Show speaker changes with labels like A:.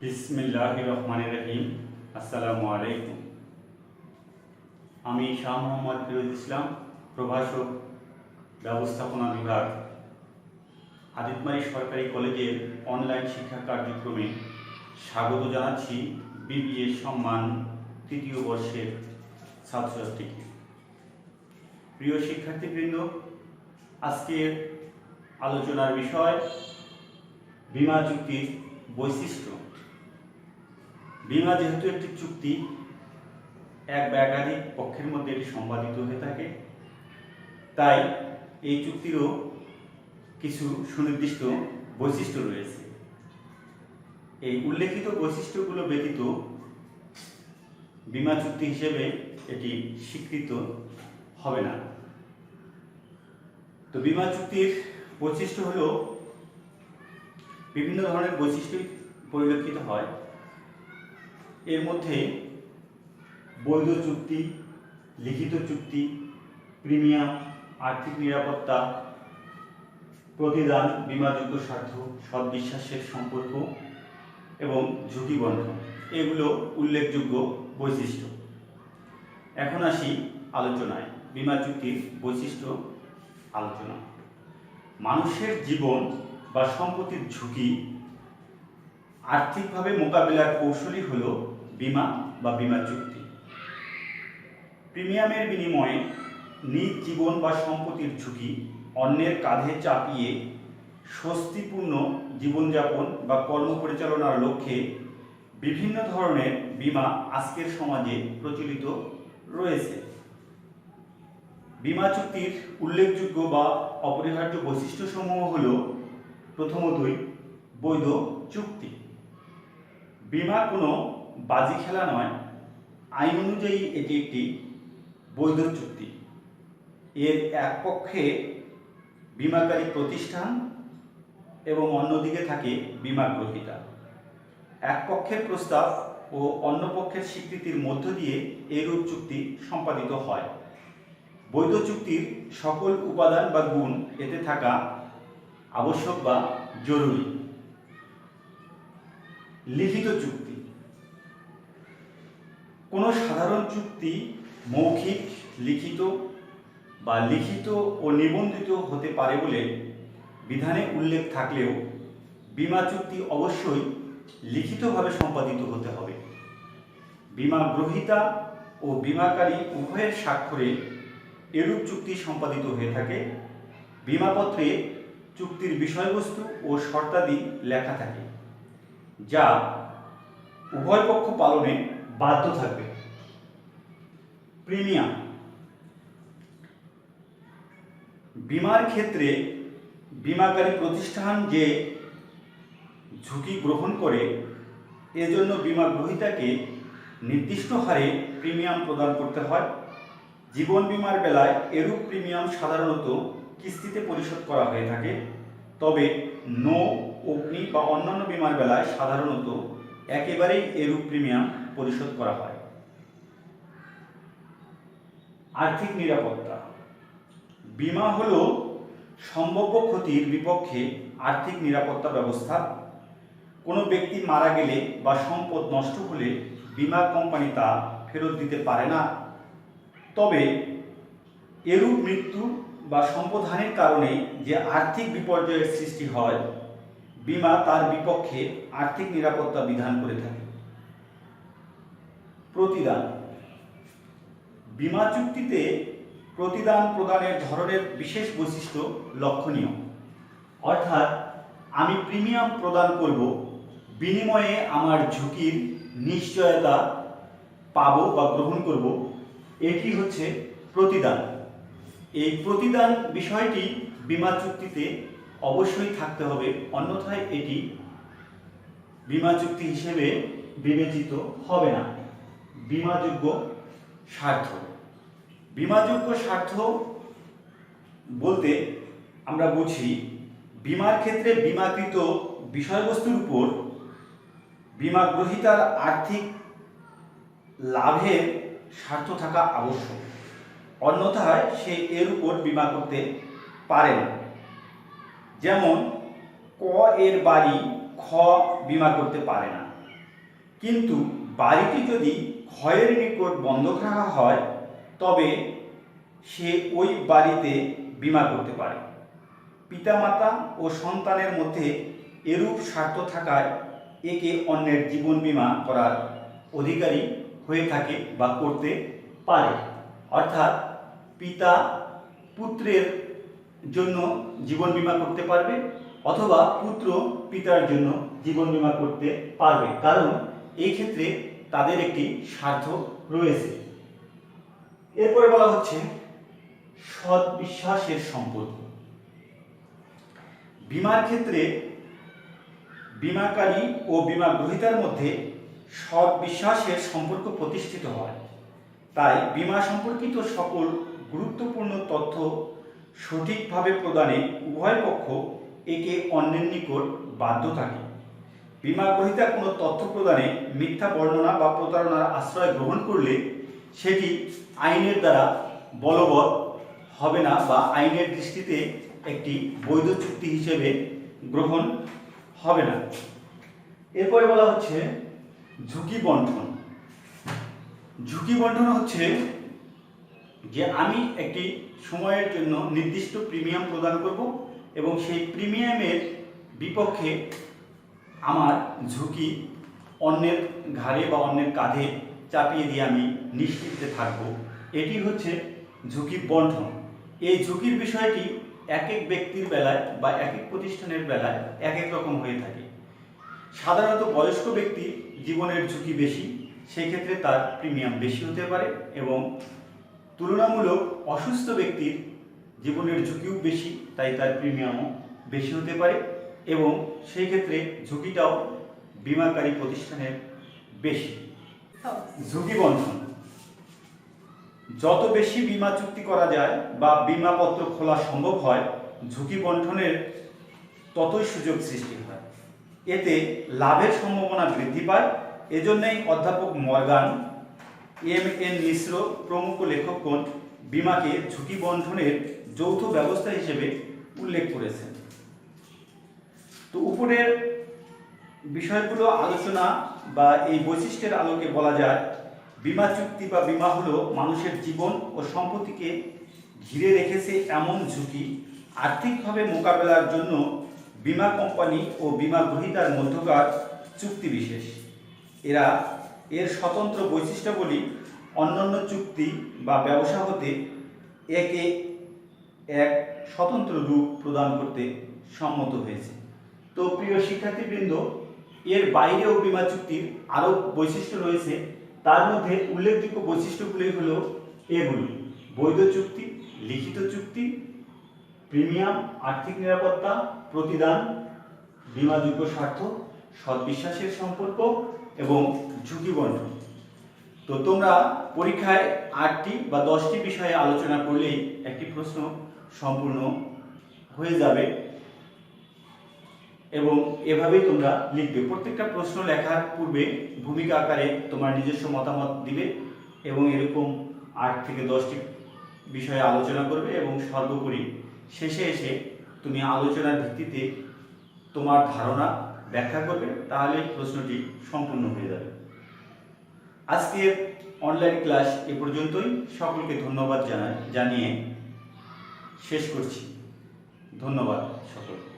A: বিসমিল্লাহির রহমানির রহিম। আসসালামু আলাইকুম। আমি শাহ মোহাম্মদ ফিরোজ ইসলাম, প্রভাষক, ব্যবস্থাপনা বিভাগ, আদিতমারি সরকারি কলেজের অনলাইন শিক্ষা কার্যক্রমে স্বাগত জানাচ্ছি বিবিএ সম্মান তৃতীয় বর্ষের ছাত্রছাত্রীকে। প্রিয় শিক্ষার্থীবৃন্দ, আজকের আলোচনার বিষয় বীমা চুক্তির বৈশিষ্ট্য। বীমা যেহেতু একটি চুক্তি, এক বা একাধিক পক্ষের মধ্যে এটি সম্পাদিত হয়ে থাকে, তাই এই চুক্তিরও কিছু সুনির্দিষ্ট বৈশিষ্ট্য রয়েছে। এই উল্লেখিত বৈশিষ্ট্যগুলো ব্যতীত বীমা চুক্তি হিসেবে এটি স্বীকৃত হবে না। তো বীমা চুক্তির বৈশিষ্ট্য হলো বিভিন্ন ধরনের বৈশিষ্ট্য পরিলক্ষিত হয়। এর মধ্যে বৈধ চুক্তি, লিখিত চুক্তি, প্রিমিয়াম, আর্থিক নিরাপত্তা, প্রতিদান, বীমাযোগ্য স্বার্থ, সদ্বিশ্বাসের সম্পর্ক এবং ঝুঁকি বন্টন, এগুলো উল্লেখযোগ্য বৈশিষ্ট্য। এখন আসি আলোচনায়। বীমা চুক্তির বৈশিষ্ট্য আলোচনা। মানুষের জীবন বা সম্পত্তির ঝুঁকি আর্থিকভাবে মোকাবিলার কৌশলই হলো বীমা বা বীমা চুক্তি। প্রিমিয়ামের বিনিময়ে নিজ জীবন বা সম্পত্তির ঝুঁকি অন্যের কাঁধে চাপিয়ে স্বস্তিপূর্ণ জীবনযাপন বা কর্ম পরিচালনার লক্ষ্যে বিভিন্ন ধরনের বীমা আজকের সমাজে প্রচলিত রয়েছে। বীমা চুক্তির উল্লেখযোগ্য বা অপরিহার্য বৈশিষ্ট্যসমূহ হল: প্রথমতই বৈধ চুক্তি। বীমা কোনো বাজি খেলা নয়, আইন অনুযায়ী এটি একটি বৈধ চুক্তি। এর এক পক্ষে বীমাকারী প্রতিষ্ঠান এবং অন্যদিকে থাকে বীমা গ্রহীতা। এক পক্ষের প্রস্তাব ও অন্য পক্ষের স্বীকৃতির মধ্য দিয়ে এরূপ চুক্তি সম্পাদিত হয়। বৈধ চুক্তির সকল উপাদান বা গুণ এতে থাকা আবশ্যক বা জরুরি। লিখিত চুক্তি। কোনো সাধারণ চুক্তি মৌখিক, লিখিত বা লিখিত ও নিবন্ধিত হতে পারে বলে বিধানে উল্লেখ থাকলেও বীমা চুক্তি অবশ্যই লিখিতভাবে সম্পাদিত হতে হবে। বীমা গ্রহীতা ও বীমাকারী উভয়ের স্বাক্ষরে এরূপ চুক্তি সম্পাদিত হয়ে থাকে। বীমাপত্রে চুক্তির বিষয়বস্তু ও শর্তাদি লেখা থাকে, যা উভয় পক্ষ পালনে বাধ্য থাকবে। প্রিমিয়াম। বীমার ক্ষেত্রে বীমাকারী প্রতিষ্ঠান যে ঝুঁকি গ্রহণ করে, এজন্য বীমা গ্রহীতাকে নির্দিষ্ট হারে প্রিমিয়াম প্রদান করতে হয়। জীবন বীমার বেলায় এরূপ প্রিমিয়াম সাধারণত কিস্তিতে পরিশোধ করা হয়ে থাকে, তবে নৌ, অগ্নি বা অন্যান্য বীমার বেলায় সাধারণত একেবারেই এরূপ প্রিমিয়াম পরিশোধ করা হয়। আর্থিক নিরাপত্তা। বীমা হল সম্ভাব্য ক্ষতির বিপক্ষে আর্থিক নিরাপত্তা ব্যবস্থা। কোনো ব্যক্তি মারা গেলে বা সম্পদ নষ্ট হলে বীমা কোম্পানি তা ফেরত দিতে পারে না, তবে এরূপ মৃত্যু বা সম্পদহানির কারণে যে আর্থিক বিপর্যয়ের সৃষ্টি হয়, বীমা তার বিপক্ষে আর্থিক নিরাপত্তা বিধান করে থাকে। প্রতিদান। বীমা চুক্তিতে প্রতিদান প্রদানের ধরনের বিশেষ বৈশিষ্ট্য লক্ষণীয়। অর্থাৎ আমি প্রিমিয়াম প্রদান করব, বিনিময়ে আমার ঝুঁকির নিশ্চয়তা পাব বা গ্রহণ করব, এটি হচ্ছে প্রতিদান। এই প্রতিদান বিষয়টি বীমা চুক্তিতে অবশ্যই থাকতে হবে, অন্যথায় এটি বীমা চুক্তি হিসেবে বিবেচিত হবে না। বীমাযোগ্য স্বার্থ। বীমাযোগ্য স্বার্থ বলতে আমরা বুঝি বীমার ক্ষেত্রে বীমাকৃত বিষয়বস্তুর উপর বীমা গ্রহীতার আর্থিক লাভের স্বার্থ থাকা আবশ্যক, অন্যথায় সে এর উপর বীমা করতে পারে না। যেমন ক এর বাড়ি খ বীমা করতে পারে না। কিন্তু বাড়িটি যদি ক্ষয়ের নিকট বন্ধক রাখা হয় তবে সে ওই বাড়িতে বীমা করতে পারে। পিতামাতা ও সন্তানের মধ্যে এরূপ স্বার্থ থাকায় একে অন্যের জীবন বীমা করার অধিকারী হয়ে থাকে বা করতে পারে। অর্থাৎ পিতা পুত্রের জন্য জীবন বীমা করতে পারবে অথবা পুত্র পিতার জন্য জীবন বীমা করতে পারবে, কারণ এই ক্ষেত্রে তাদের একটি স্বার্থ রয়েছে। এরপরে বলা হচ্ছে সদ্বিশ্বাসের সম্পর্ক। বীমার ক্ষেত্রে বীমাকারী ও বীমা গ্রহীতার মধ্যে সদ্বিশ্বাসের সম্পর্ক প্রতিষ্ঠিত হয়। তাই বীমা সম্পর্কিত সকল গুরুত্বপূর্ণ তথ্য সঠিকভাবে প্রদানে উভয় পক্ষ একে অন্যের নিকট বাধ্য থাকে। বীমা গ্রহীতা কোনো তথ্য প্রদানে মিথ্যা বর্ণনা বা প্রতারণার আশ্রয় গ্রহণ করলে সেটি আইনের দ্বারা বলবৎ হবে না বা আইনের দৃষ্টিতে একটি বৈধ চুক্তি হিসেবে গ্রহণ হবে না। এরপরে বলা হচ্ছে ঝুঁকি বন্টন। ঝুঁকি বন্টন হচ্ছে যে আমি একটি সময়ের জন্য নির্দিষ্ট প্রিমিয়াম প্রদান করব এবং সেই প্রিমিয়ামের বিপক্ষে আমার ঝুঁকি অন্যের ঘাড়ে বা অন্যের কাঁধে চাপিয়ে দিয়ে আমি নিশ্চিন্তে থাকব। এটি হচ্ছে ঝুঁকি বন্টন। এই ঝুঁকির বিষয়টি এক এক ব্যক্তির বেলায় বা এক এক প্রতিষ্ঠানের বেলায় এক এক রকম হয়ে থাকে। সাধারণত বয়স্ক ব্যক্তির জীবনের ঝুঁকি বেশি, সেই ক্ষেত্রে তার প্রিমিয়াম বেশি হতে পারে, এবং তুলনামূলক অসুস্থ ব্যক্তির জীবনের ঝুঁকিও বেশি, তাই তার প্রিমিয়ামও বেশি হতে পারে, এবং সেই ক্ষেত্রে ঝুঁকিটাও বীমাকারী প্রতিষ্ঠানের বেশি। ঝুঁকি বন্টন, যত বেশি বীমা চুক্তি করা যায় বা বীমাপত্র খোলা সম্ভব হয়, ঝুঁকি বন্টনের ততই সুযোগ সৃষ্টি হয়। এতে লাভের সম্ভাবনা বৃদ্ধি পায়। এজন্যই অধ্যাপক মর্গান, এম.এন. মিশ্র প্রমুখ লেখকগণ বীমাকে ঝুঁকি বন্টনের যৌথ ব্যবস্থা হিসেবে উল্লেখ করেছেন। তো উপরের বিষয়গুলো আলোচনা বা এই বৈশিষ্ট্যের আলোকে বলা যায়, বীমা চুক্তি বা বীমা হলো মানুষের জীবন ও সম্পত্তিকে ঘিরে রেখেছে এমন ঝুঁকি, আর্থিকভাবে মোকাবেলার জন্য বীমা কোম্পানি ও বীমা গ্রহীতার মধ্যকার চুক্তি বিশেষ। এর স্বতন্ত্র বৈশিষ্ট্যাবলী অন্যান্য চুক্তি বা ব্যবসা হতে একে এক স্বতন্ত্র রূপ প্রদান করতে সম্মত হয়েছে। তো প্রিয় শিক্ষার্থীবৃন্দ, এর বাইরেও বীমা চুক্তির আরও বৈশিষ্ট্য রয়েছে। তার মধ্যে উল্লেখযোগ্য বৈশিষ্ট্যগুলি হলো এগুলি: বৈধ চুক্তি, লিখিত চুক্তি, প্রিমিয়াম, আর্থিক নিরাপত্তা, প্রতিদান, বীমাযোগ্য স্বার্থ, সদ্বিশ্বাসের সম্পর্ক এবং ঝুঁকি বন্টন। তো তোমরা পরীক্ষায় 8টি বা 10টি বিষয়ে আলোচনা করলেই একটি প্রশ্ন সম্পূর্ণ হয়ে যাবে এবং এভাবেই তোমরা লিখবে। প্রত্যেকটা প্রশ্ন লেখার পূর্বে ভূমিকা আকারে তোমার নিজস্ব মতামত দিবে এবং এরকম 8 থেকে 10টি বিষয়ে আলোচনা করবে এবং সর্বোপরি শেষে এসে তুমি আলোচনার ভিত্তিতে তোমার ধারণা ব্যাখ্যা করবে, তাহলে প্রশ্নটি সম্পূর্ণ হয়ে যাবে। আজকের অনলাইন ক্লাস এ পর্যন্তই। সকলকে ধন্যবাদ জানিয়ে শেষ করছি। ধন্যবাদ সকলকে।